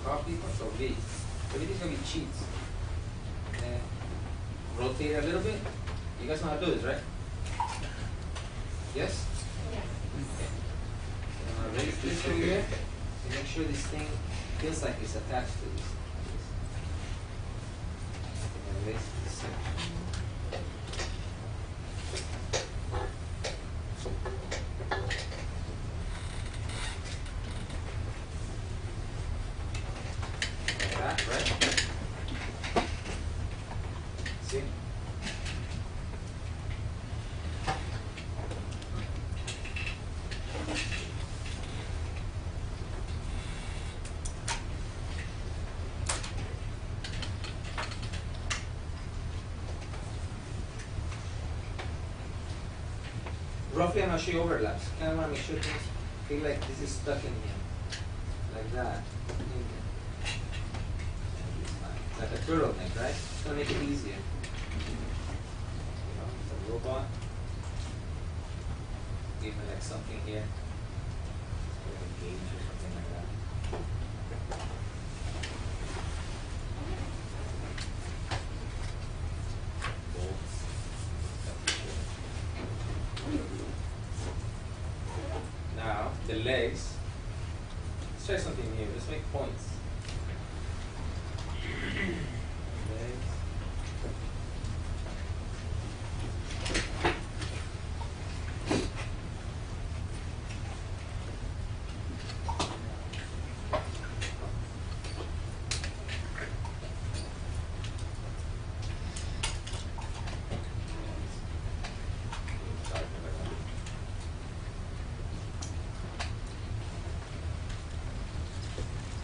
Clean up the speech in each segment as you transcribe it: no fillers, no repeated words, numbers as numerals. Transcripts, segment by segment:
copy, control V. Everything's gonna be cheats. And rotate it a little bit. You guys know how to do this, right? Yes? Yes. Okay. Raise this over here and make sure this thing feels like it's attached to this. And raise this section. Like that, right? See? Roughly, I'm going to show you overlaps. Kind of want to make sure things feel like this is stuck in here. Like that. Like a turtleneck, right? It's going to make it easier. You know, it's a robot. Give me like something here. Like a gauge or something like that. Bolts. Now, the legs. Let's try something new. Let's make points. Legs.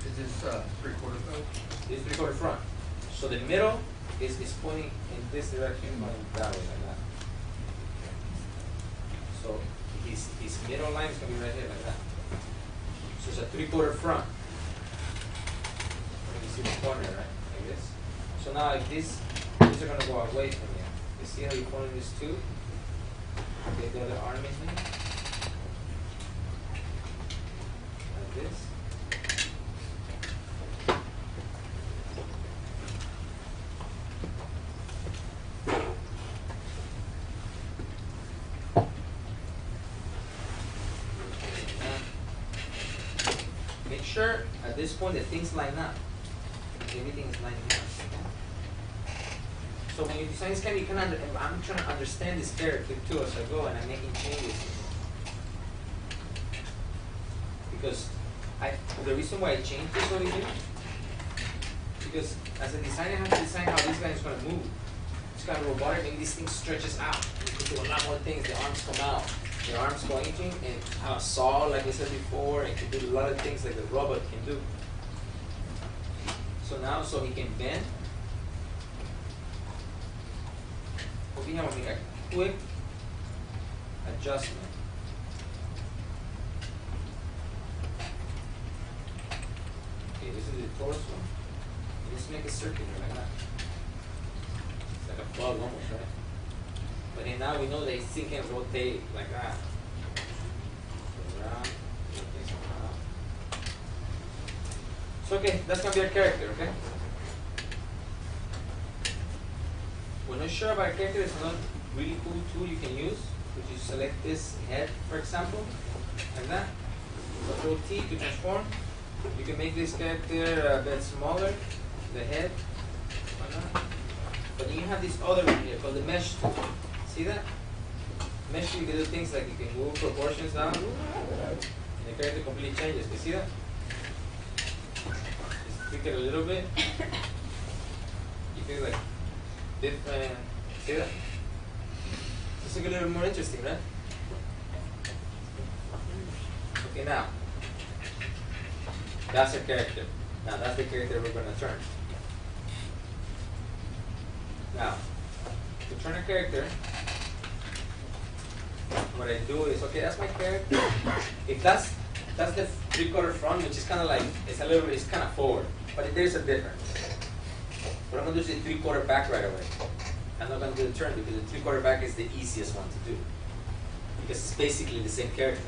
Is this 3/4 though? It's 3/4 front. So the middle is pointing in this direction, going that way like that. So his middle line is going to be right here like that. So it's a 3/4 front. You see the corner, right? Like this. So now like these are going to go away from here. You see how you point this too? Okay, the other arm is in. Like this. Make sure at this point that things line up. Everything is lining up. So when you design this kind, I'm trying to understand this character too as I go, and I'm making changes. Because the reason why I changed this over here, because as a designer, I have to design how this guy is going to move. It's kind of robotic. Maybe this thing stretches out. You can do a lot more things. The arms come out. The arms go anything, and have a saw, like I said before, and can do a lot of things like the robot can do. So now, so he can bend. We have to make a quick adjustment. Okay, this is the torso. Just make a circular like that. It's like a plug almost, right? But then now we know that this thing can rotate like that. So around, rotates around. So okay, that's gonna be our character, okay? We're not sure about a character. There's another really cool tool you can use, which is select this head, for example, like that. Control T to transform. You can make this character a bit smaller, the head, but then you have this other one here called the mesh tool. See that? Mesh, you can do things like you can move proportions down, and the character completely changes. You see that? Just tweak it a little bit. You feel like different. See that? Just look a little more interesting, right? Okay, now. That's your character. Now that's the character we're going to turn. Now, to turn a character, what I do is, okay, that's my character. If that's the 3/4 front, which is kind of like, it's kind of forward, but there's a difference. What I'm going to do is the 3/4 back right away. I'm not going to do the turn because the 3/4 back is the easiest one to do because it's basically the same character.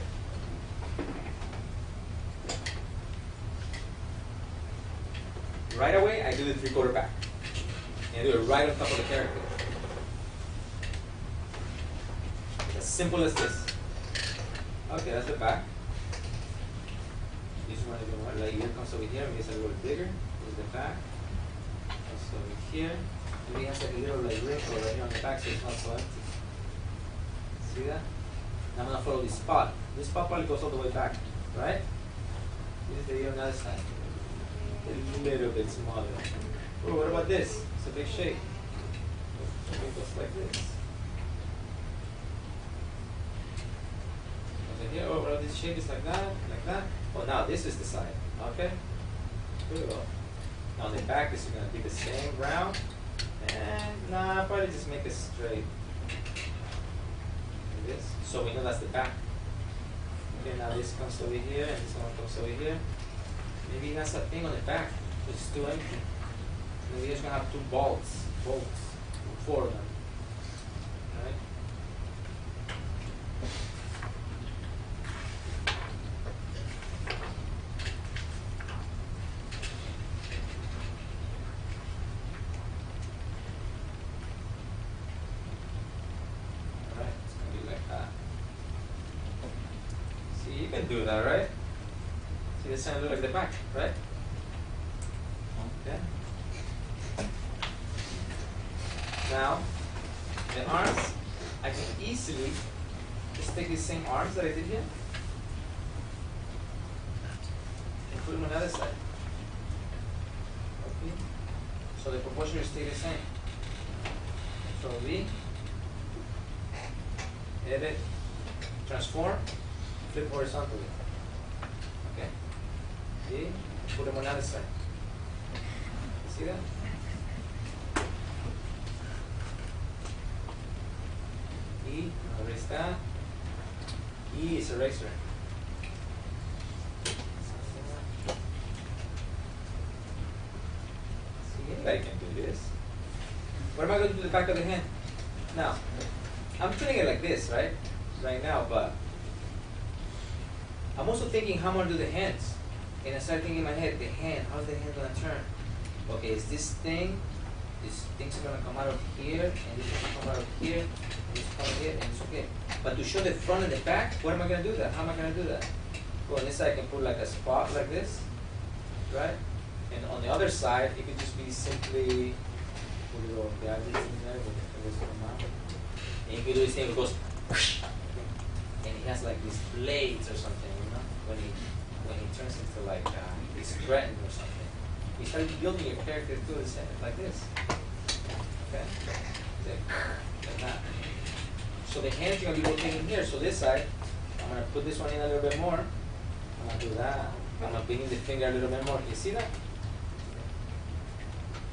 right away, I do the 3/4 back. And I do it right on top of the character. It's as simple as this. Okay, that's the back. This one is the one, like here comes over here, maybe it's a little bigger. This is the back. Comes over here. Maybe it has like a little like wrinkle right here on the back so it's not so empty. See that? Now I'm gonna follow this spot. This spot probably goes all the way back, right? This is the on the other side. A little bit smaller. Oh, what about this? It's a big shape. It goes like this. Here, oh, well, this shape is like that, like that. Oh, now this is the side. Okay. Good. Now on the back, this is going to be the same round. And nah, probably just make it straight. Like this. So we know that's the back. Okay, now this comes over here, and this one comes over here. Maybe it has a thing on the back, which is too empty. Maybe it's going to have two bolts, 4 of them. Right? Do that, right? See, this kind of look like the back, right? Okay. Now, the arms, I can easily just take these same arms that I did here and put them on the other side. Okay. So the proportions stay the same. Control V, edit, transform. Flip horizontally. Okay. See? Put them on the other side. See that? E, erase that. E is eraser. See, I can do this. What am I going to do to the back of the hand? Now, I'm putting it like this, right? Right now, but I'm also thinking how I'm going to do the hands. And I start thinking in my head, the hand, how's the hand going to turn? Okay, is this thing, these things are going to come out of here, and this is going to come out of here, and this come out here, and it's okay. But to show the front and the back, what am I going to do that? How am I going to do that? Well, on this side I can put like a spot like this, right? And on the other side, it could just be simply, put a little gadgets in there, with the fingers come out. And you can do this thing, it goes, and he has like these blades or something, you know, when he turns into like he's threatened or something. You start building your character to the center like this. Okay? Like that. So the hands are gonna be rotating here. So this side, I'm gonna put this one in a little bit more. I'm gonna do that. I'm gonna bring in the finger a little bit more. You see that?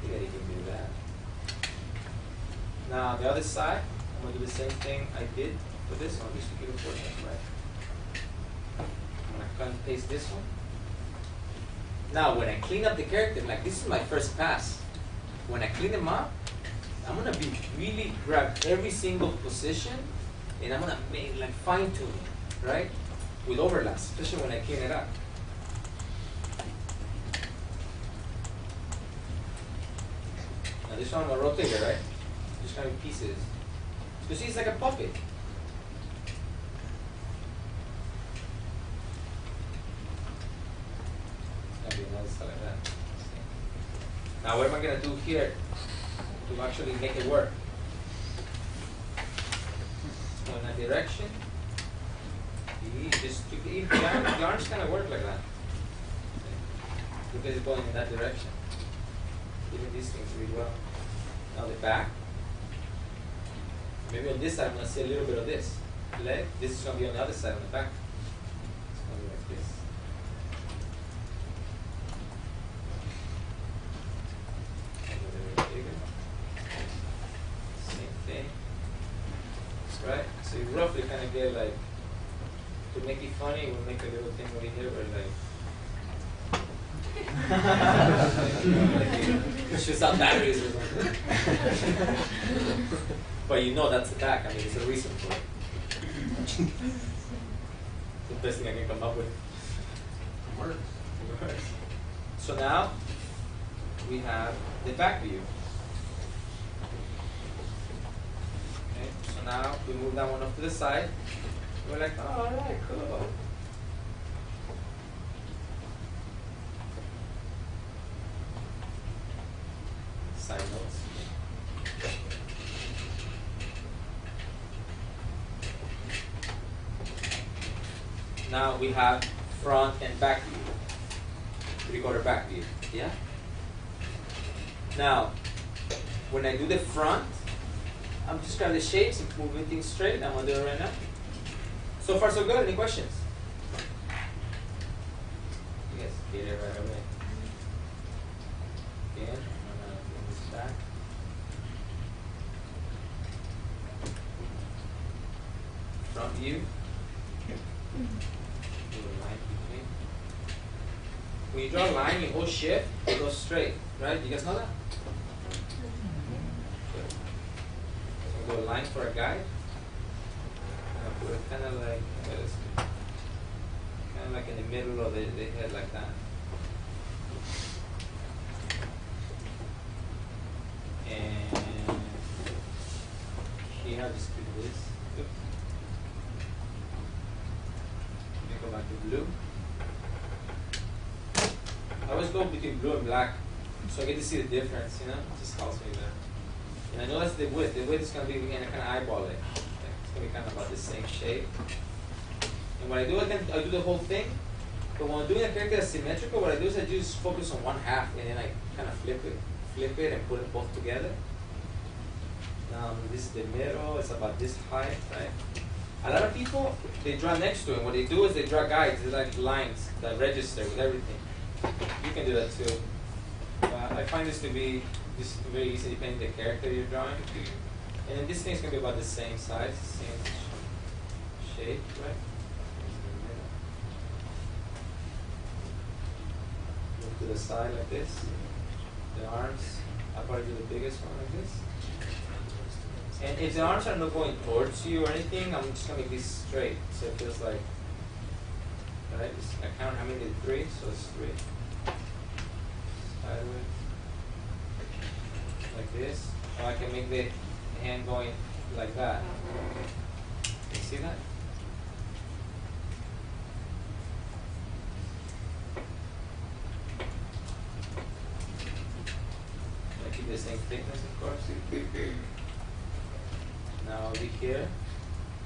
You can do that. Now the other side, I'm gonna do the same thing I did. For this one, just to keep it for right. I'm gonna cut and paste this one. Now, when I clean up the character, like this is my first pass. When I clean them up, I'm gonna be really grab every single position, and I'm gonna make like fine tune it, right? With overlaps, especially when I clean it up. Now this one I'm gonna rotate it, right? Just kind of pieces. You see, it's like a puppet. Like that. Now what am I going to do here to actually make it work? Go in that direction. The arms kind of work like that. Because it's going in that direction. Even these things really well. Now the back. Maybe on this side I'm going to see a little bit of this. Leg. This is going to be on the other side on the back. It's going to be like this. Right? So you roughly kind of get like, to make it funny, we'll make a little thing over here where like, shoots out batteries or something. But you know that's the back. I mean, there's a reason for it. It's the best thing I can come up with. So now, we have the back view. Okay, so now we move that one off to the side. We're like, oh, all right, cool. Side notes. Now we have front and back view. 3/4 back view. Yeah? Now, when I do the front, I'm just grabbing the shapes and moving things straight. I'm gonna do it right now. So far so good. Any questions? You guys get it right away. Again, I'm gonna bring this back. Front view. Do a line between. When you draw a line, you hold shift, it goes straight, right? You guys know that? So go a line for a guide. And put it kind of like, kind of like in the middle of the head like that. And here, just do this. Oops. Go back to blue. I always go between blue and black, so I get to see the difference, you know? It just helps me there. And I know that's the width. The width is going to be, we're going to kind of eyeball it. It's going to be kind of about the same shape. And when I do it, I do the whole thing. But when I'm doing a character that's symmetrical, what I do is I just focus on one half, and then I kind of flip it, and put it both together. This is the middle. It's about this height, right? A lot of people, they draw next to it. What they do is they draw guides, they're like lines that register with everything. You can do that too. I find this to be just very easy depending on the character you're drawing. And then this thing's going to be about the same size, same shape, right? Move to the side like this. The arms, I'll probably do the biggest one like this. And if the arms are not going towards you or anything, I'm just going to make this straight. So it feels like, right? I count how many did 3, so it's 3. Sideways. Like this. Or I can make the hand going like that. You see that? I keep the same thickness, of course. Now over here,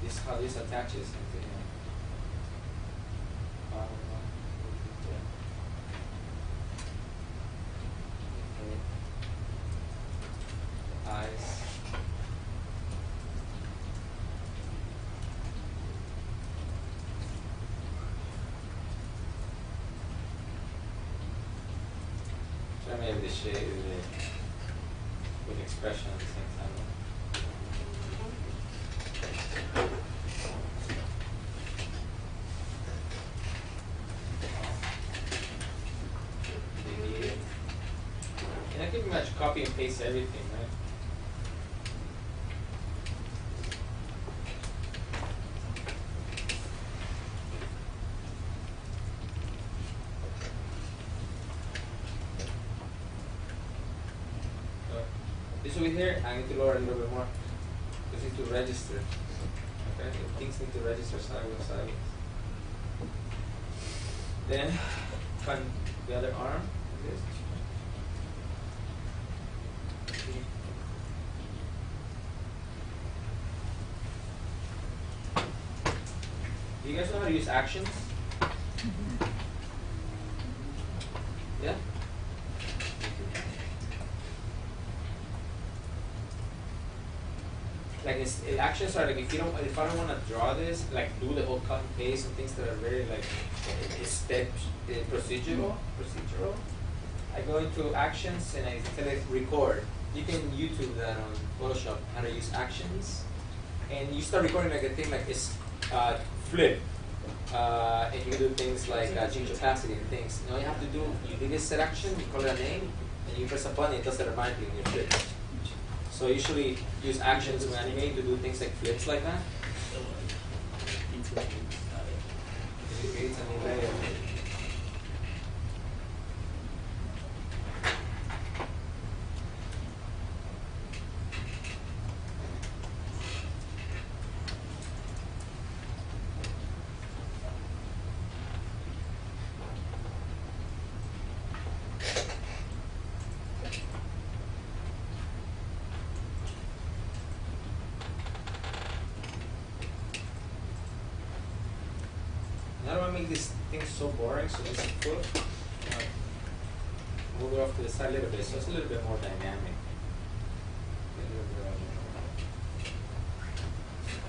this is how this attaches into him. Okay. Eyes. Try maybe the shade with expression at the same time. And I can pretty much copy and paste everything, right? So this over here, I need to lower a little bit more. Because it needs to register. Okay, things need to register sideways. Then find the other arm. Like this. Do you guys know how to use actions? Yeah? Like actions are like if I don't want to draw this, like do the whole cut and paste and things that are very like step procedural. I go into actions and I select record. You can YouTube that on Photoshop how to use actions, and you start recording like a thing like this flip. And you can do things like change opacity and things. All you have to do, you do this set action, you call it a name, and you press a button, it does it automatically in your flip. So I usually use actions when animate to do things like flips like that. It creates a new layer. make this thing so boring, so this foot, move it off to the side a little bit, so it's a little bit more dynamic. A little bit of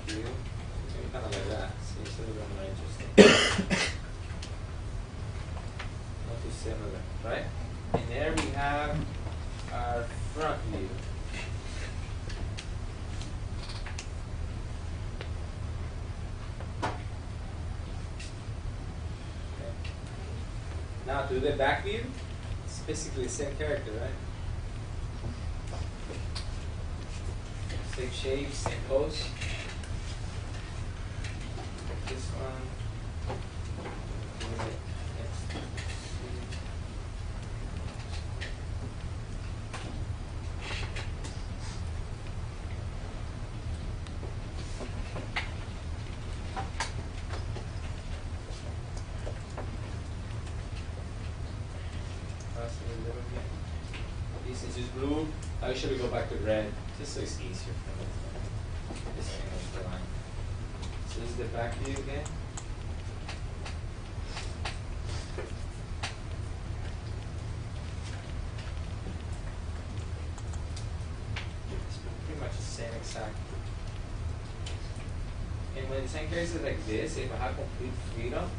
skew. Maybe kind of like that. See, it's a little bit more interesting. Not too similar, right? And there we have our front view. Okay. Now to the back view, it's basically the same character, right? Same shape, same pose. This one. This is just blue. I usually go back to red, just so it's easier for me. This thing is the line. So this is the back view again. It's pretty much the same exact. And when the same cases like this, if I have complete freedom,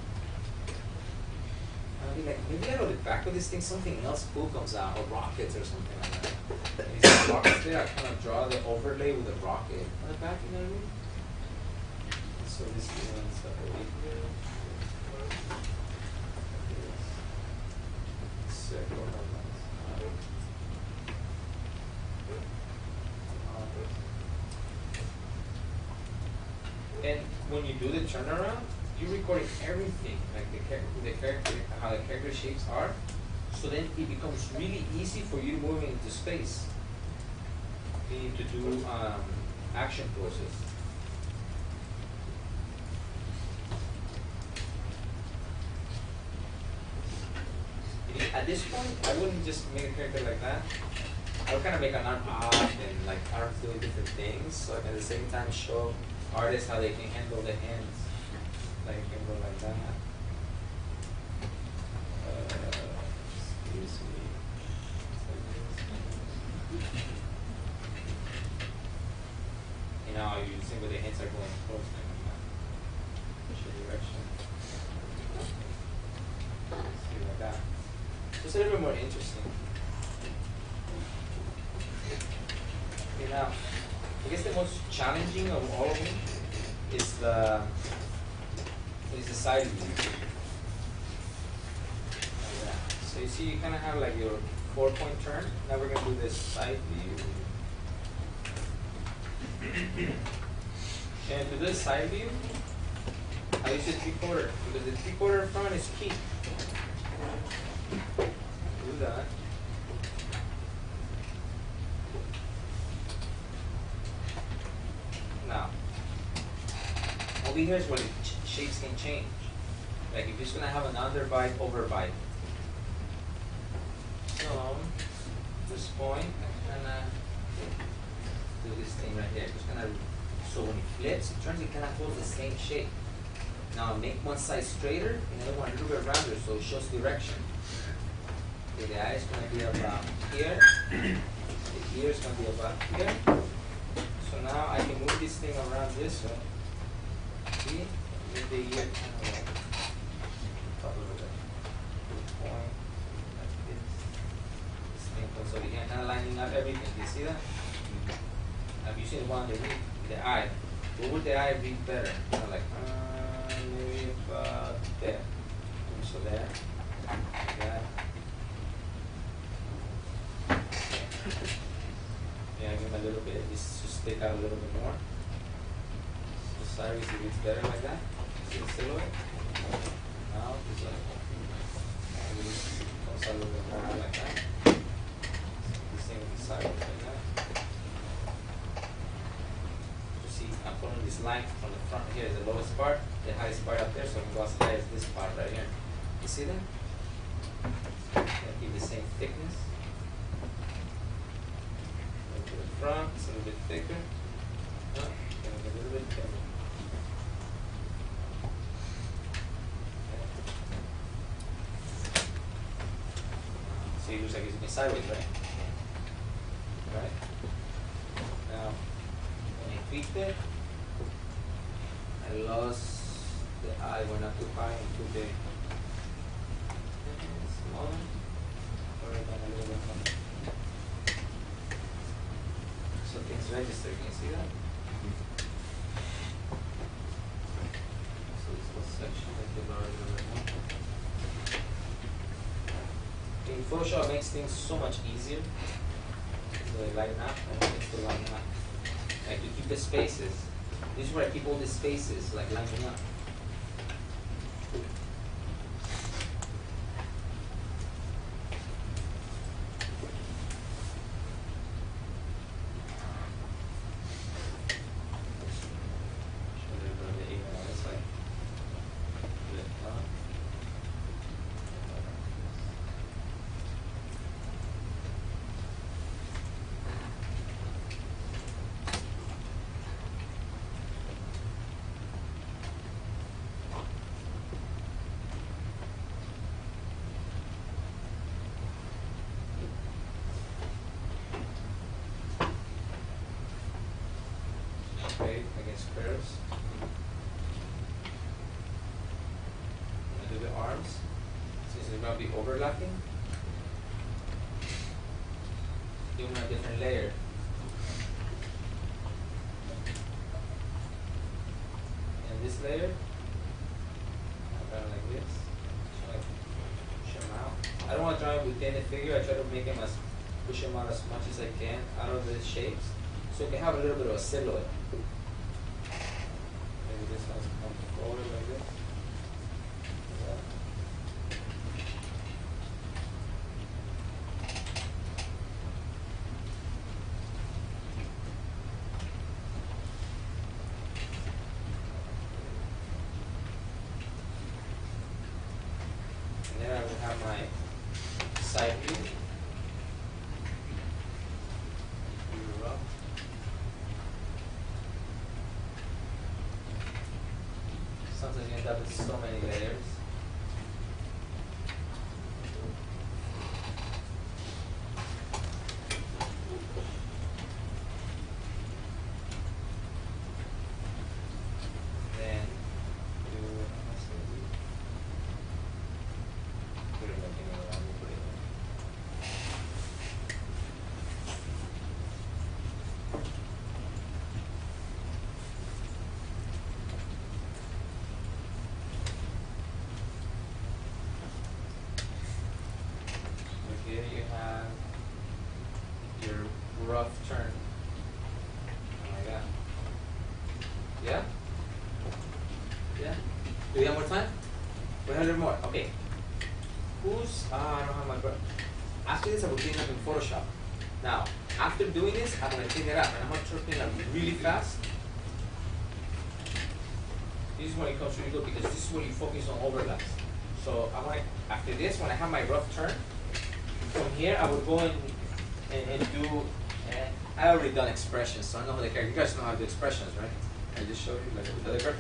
I'll be like, maybe out of the back of this thing, something else cool comes out, or rockets or something like that. And you see rockets there, I kind of draw the overlay with a rocket on the back, you know what I mean? So this one's up over here. Circle. And when you do the turnaround, you're recording everything, like the character, how the character shapes are. So then it becomes really easy for you to move into space. You need to do action poses. At this point, I wouldn't just make a character like that. I would kind of make an arm off and like arms doing different things, so I can at the same time show artists how they can handle the hands. Like you can go like that. Excuse me. You know, you see where the hands are going close like that. Push the direction. See like that. Just a little bit more interesting. Okay, now, I guess the most challenging of all of them is the side view. Like that. So you see, you kind of have like your 4-point turn. Now we're going to do this side view. And to do the side view, I use a 3/4 because the 3/4 in front is key. Do that. Now, over here is where the shapes can change. Like if you're just gonna have an underbite, overbite. So, this point, I'm gonna do this thing right here. Just gonna, so when it flips, it turns, it kind of follows the same shape. Now make one side straighter and the other one a little bit rounder so it shows direction. Okay, the eye is gonna be about here. The ear is gonna be about here. So now I can move this thing around this way. See? With the ear kind of like follow the point like this. This thing comes over here, kind of lining up everything. Do you see that? I'm using one underneath the eye. What would the eye read better? Kind of like maybe about there. So there. Like that. Yeah, give a little bit. This just stick out a little bit more. So sorry if it's better like that. See the silhouette? Now it's like comes out a little bit more like that. The same with the side like that. You see, I'm pulling this line from the front here is the lowest part, the highest part up there, so I can go as high as this part right here. You see that? Keep the same thickness. To the front, it's a little bit thicker. A little bit thinner. Okay. See, it looks like it's going sideways, right? Right? Now, when I tweaked it, I lost the eye went up too high and too big. Smaller, or down a little bit more. So things register, can you see that? So this whole section is the lower a little bit more. In Photoshop makes things so much easier. So I lighten up, I want things to line up. Like you keep the spaces. This is where I keep all the spaces, like lining up. Okay, against curves. I'm gonna do the arms, since they're gonna be overlapping. Give them a different layer. And this layer, kind of like this. So I push them out. I don't want to try within the figure. I try to make them push them out as much as I can out of the shapes, so you can have a little bit of a silhouette. Maybe this one's come forward like this. And then I will have my side view. Sometimes you end up with so many layers. Then put it back in around the plate. Here you have your rough turn. Oh my god. Yeah? Yeah? Do we have more time? We have a little more. Okay. I don't have my brush. After this, I will clean up in Photoshop. Now, after doing this, I'm going to clean it up. And I'm going to try to clean it up really fast. This is when it comes really good because this is when you focus on overlaps. So I want to, after this, when I have my rough turn, from here, I would go and do, I already done expressions, so I know how the character, you guys know how to do expressions, right? I just showed you, like with the other girl.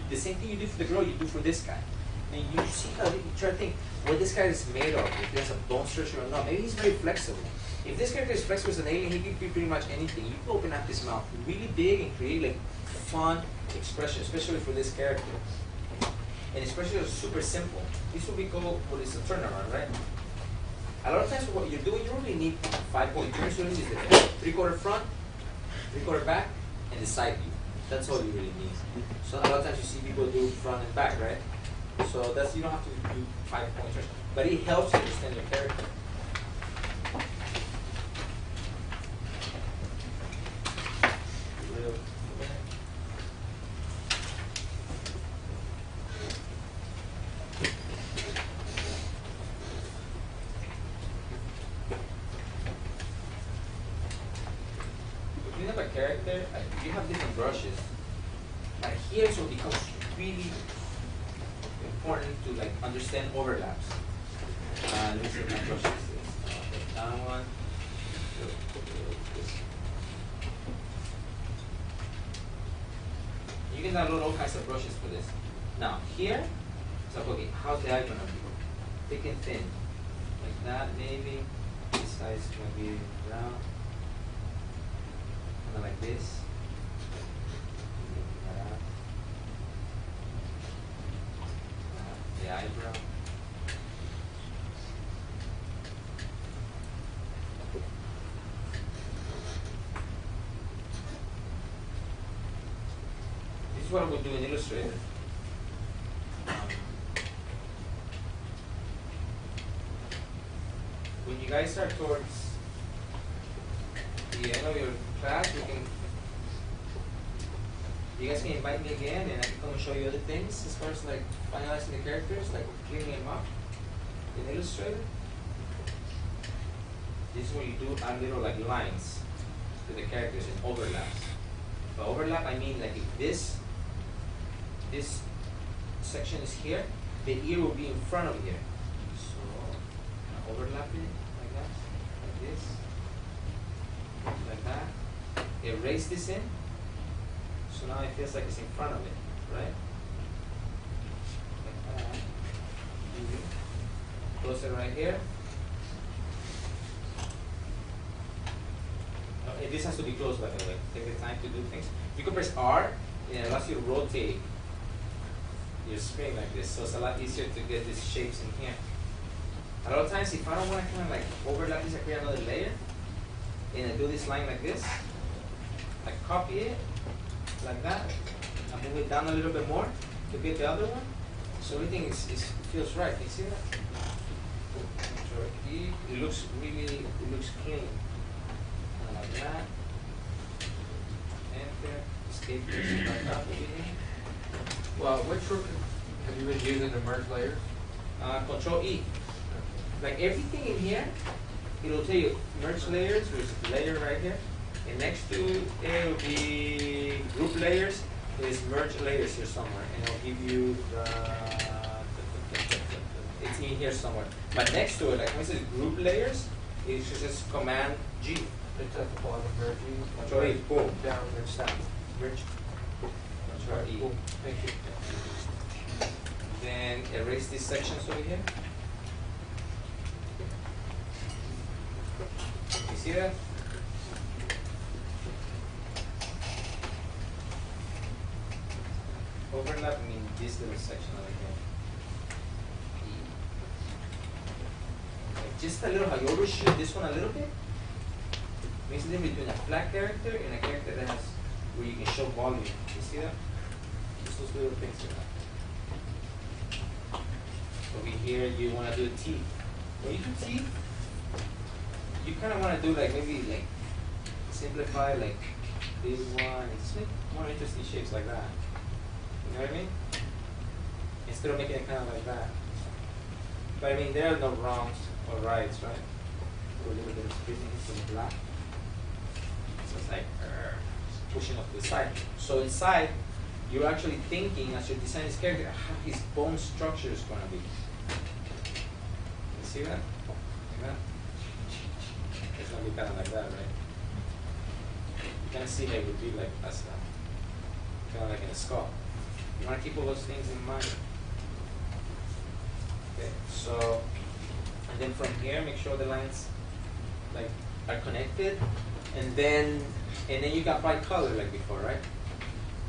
The same thing you do for the girl, you do for this guy. And you see how, you try to think what this guy is made of, if he has a bone structure or not. Maybe he's very flexible. If this character is flexible as an alien, he can be pretty much anything. You can open up his mouth really big and create like fun expressions, especially for this character. And especially it's super simple. This will be called what is a turnaround, right? A lot of times what you're doing, you only need 5-point turns. So this is the 3/4 front, 3/4 back, and the side view. That's all you really need. So a lot of times you see people do front and back, right? So that's, you don't have to do 5-point turns, but it helps you understand your character. If you have a character, you have different brushes. But here so it becomes really important to like understand overlaps. Let me see what my brush is. That one. You can download all kinds of brushes for this. Now here, so okay, how's the eye gonna be? Thick and thin, like that maybe. This side is gonna be round. Kinda like this. The eyebrow. This is what I would do in Illustrator. When you guys are towards the end of your class, you guys can invite me again and I can come and show you other things as far as like finalizing the characters, like cleaning them up in Illustrator. This is where you do add little like lines to the characters and overlaps. By overlap I mean like if this section is here, the ear will be in front of here. So overlap it like that, like this, like that. Erase this in. So now it feels like it's in front of it, right? Like that. Close it right here. This has to be closed, by the way. Take the time to do things. You can press R, and it allows you to rotate your screen like this, so it's a lot easier to get these shapes in here. A lot of times, if I don't want to kind of like overlap this, I create another layer, and I do this line like this. I copy it like that. I move it down a little bit more to get the other one, so everything feels right. You see that? Control E. It looks clean. Like that. Enter. Escape this back up again. Well, which shortcut have you been using to merge layers? Control E. Like everything in here, it'll tell you merge layers, there's a layer right here. And next to it will be group layers. There's merge layers here somewhere. And it'll give you it's in here somewhere. But next to it, like when it says group layers, it just says Command G. It's at the bottom, merge E. Control E, boom. Down, merge down. Merge. Control E. Boom. Thank you. Then erase these sections over here. You see that? Overlap means this little section over here. Like just a little, how you overshoot this one a little bit. Makes the difference between a flat character and a character that has where you can show volume. You see that? Just those little things here. Over here, you want to do teeth. When you do teeth, you kind of want to do like maybe like simplify like this one and just make more interesting shapes like that. You know what I mean? Instead of making it kind of like that. But I mean, there are no wrongs or rights, right? Do a little bit of splitting from the black. So it's like pushing up to the side. So inside, you're actually thinking as you design this character how his bone structure is going to be. You see that? Like that? It's going to be kind of like that, right? You kind of see how it would be like that's that. Kind of like in a skull. You want to keep all those things in mind. Okay, so, and then from here, make sure the lines like are connected, and then you can apply color like before, right?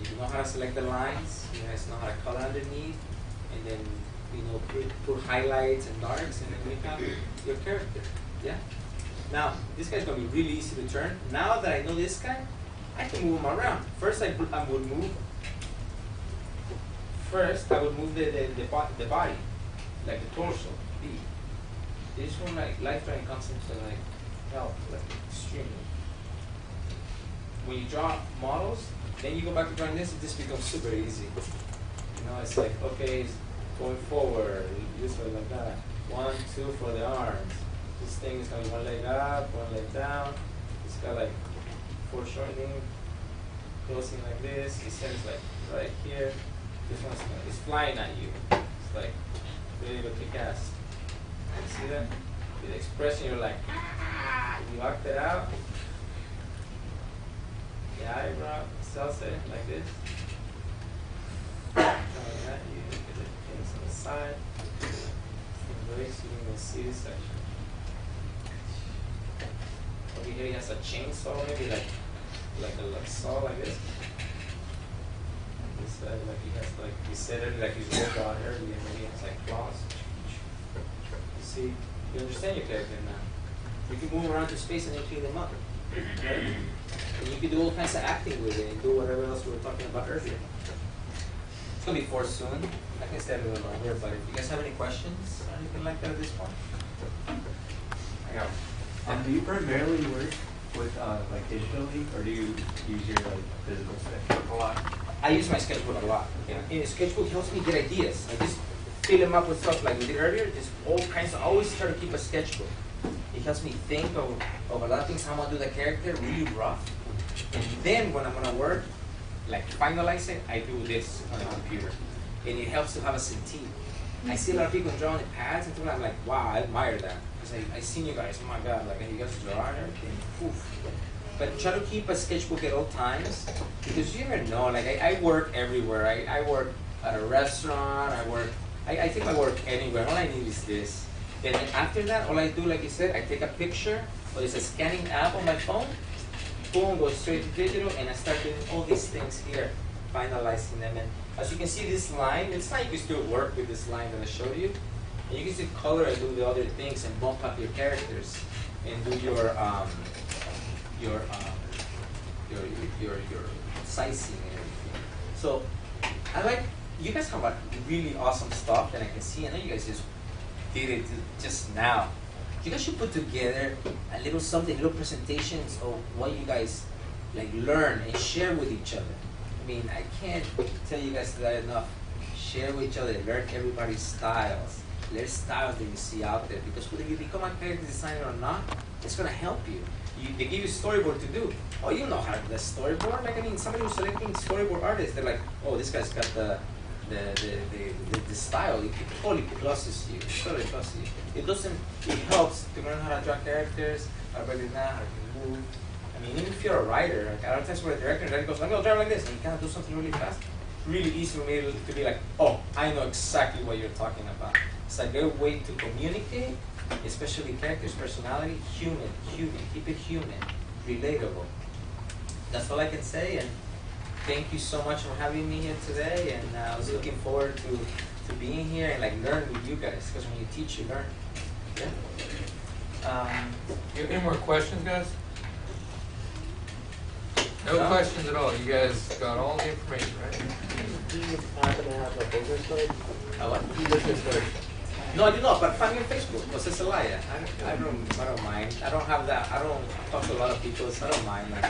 You know how to select the lines. You guys know how to color underneath, and then put highlights and darks, and then you have your character. Yeah. Now this guy's gonna be really easy to turn. Now that I know this guy, I can move him around. First, I would move. First, I would move the body, like the torso, B. This one, like life-threatening concepts are like help, like extremely. When you draw models, then you go back to drawing this, it just becomes super easy. You know, it's like, okay, it's going forward, this way like that. 1, 2 for the arms. This thing is going to be one leg up, one leg down. It's got like foreshortening, closing like this. His head is like right here. This one's it's flying at you. It's like ready to kick ass. You see that? The expression, you're like, you locked it out. The eyebrow, sells it like this. Coming at you, get the things on the side. Embrace, you can see this section. here he has a chainsaw, maybe like saw like this. This side, like he has like he said it like he's worked on earlier, maybe he has like claws. You see, you understand your character now. You can move around to space and then clean them up. Right? And you can do all kinds of acting with it and do whatever else we were talking about earlier. It's gonna be forced soon. I can stay a little longer, but if you guys have any questions or anything like that at this point. I got Do you primarily work with like digitally, or do you use your like physical sketchbook a lot? I use my sketchbook a lot. Yeah. And the sketchbook helps me get ideas. I just fill them up with stuff like we did earlier. Just all kinds of. I always try to keep a sketchbook. It helps me think of a lot of things. How I'm gonna do the character really rough, and then when I'm gonna work, like finalize it, I do this on the computer, and it helps to have a centine. I see a lot of people drawing in pads, and I'm like, wow, I admire that. Because I seen you guys, oh my god, like you guys draw and everything. Oof. But try to keep a sketchbook at all times, because you never know. Like I work everywhere. I work at a restaurant. I take my work anywhere. All I need is this. And then after that, all I do, like you said, I take a picture, or there's a scanning app on my phone. Boom, goes straight to digital, and I start doing all these things here, finalizing them. And as you can see, this line, it's not you can still work with this line that I showed you. And you can still color and do the other things and bump up your characters and do your sizing and everything. So I like, you guys have a really awesome stuff that I can see. I know you guys just did it just now. You guys should put together a little something, little presentations of what you guys like learn and share with each other. I mean, I can't tell you guys that enough. Share with each other, learn everybody's styles. Learn styles that you see out there, because whether you become a character designer or not, it's gonna help you. They give you storyboard to do. Oh, you know how to do the storyboard. Like I mean, somebody who's selecting storyboard artists, they're like, oh, this guy's got the style. It totally pluses you. It totally pluses you. It doesn't. It helps to learn how to draw characters, how to break it down, how to move. I mean, even if you're a writer, like a lot of times we're a director, and the director goes, I'm gonna draw like this, and you kind of do something really fast. Really easy for me to be like, oh, I know exactly what you're talking about. It's a good way to communicate, especially characters, personality, human, keep it human, relatable. That's all I can say, and thank you so much for having me here today, and I was looking forward to being here and like learn with you guys, because when you teach, you learn. Yeah. You have any more questions, guys? No questions at all. You guys got all the information, right? Do you happen to have a business card? A what? Business card. No, I do not, but find me on Facebook. Jose Zelaya. I don't mind. I don't have that. I don't talk to a lot of people, so I don't mind like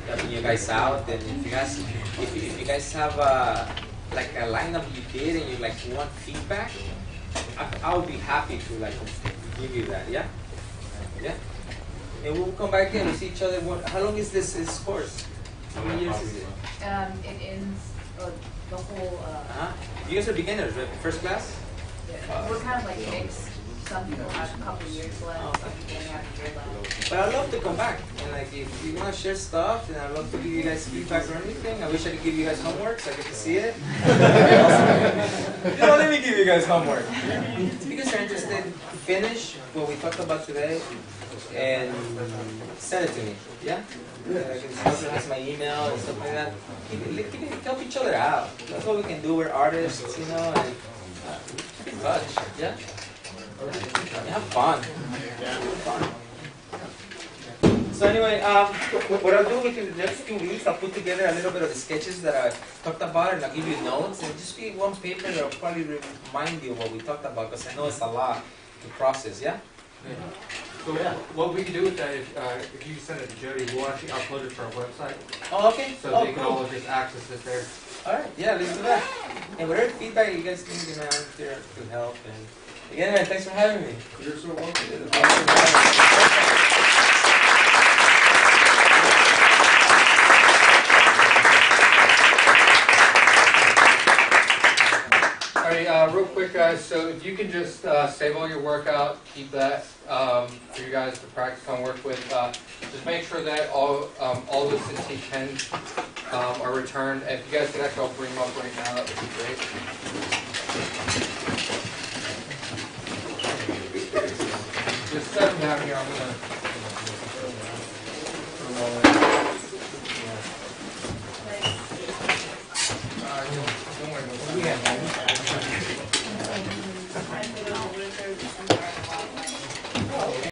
helping you guys out. And if you guys have like a lineup you did and you like want feedback, I would be happy to like give you that. Yeah, yeah. And we'll come back and we see each other. How long is this course? How many years is it? It ends the whole. You guys are beginners, right? First class? Yeah, we're kind of like mixed. Some people have a couple years left, some people have a year left. But I'd love to come back. And like if you want to share stuff, then I'd love to give you guys feedback or anything. I wish I could give you guys homework so I get to see it. Let me give you guys homework. If you guys are interested, finish what we talked about today and send it to me. Yeah? Also has my email and stuff like that. Help each other out. That's what we can do. We're artists, you know, and keep in touch. Yeah? Have fun. So anyway, what I'll do within the next few weeks, I'll put together a little bit of the sketches that I talked about, and I'll give you notes, and just be one paper that'll probably remind you of what we talked about, because I know it's a lot to process. Yeah. Yeah. So what we can do with that, if you send it to Jody, we'll actually upload it to our website. Oh, okay. So they can Cool. all just access it there. All right. Yeah, let's do that. And whatever feedback you guys need, I'm here to help. And again, man, thanks for having me. You're so welcome. Alright, real quick guys, so if you can just save all your work out, keep that for you guys to practice on work with. Just make sure that all the Cincy pens are returned. If you guys could actually all bring them up right now, that would be great.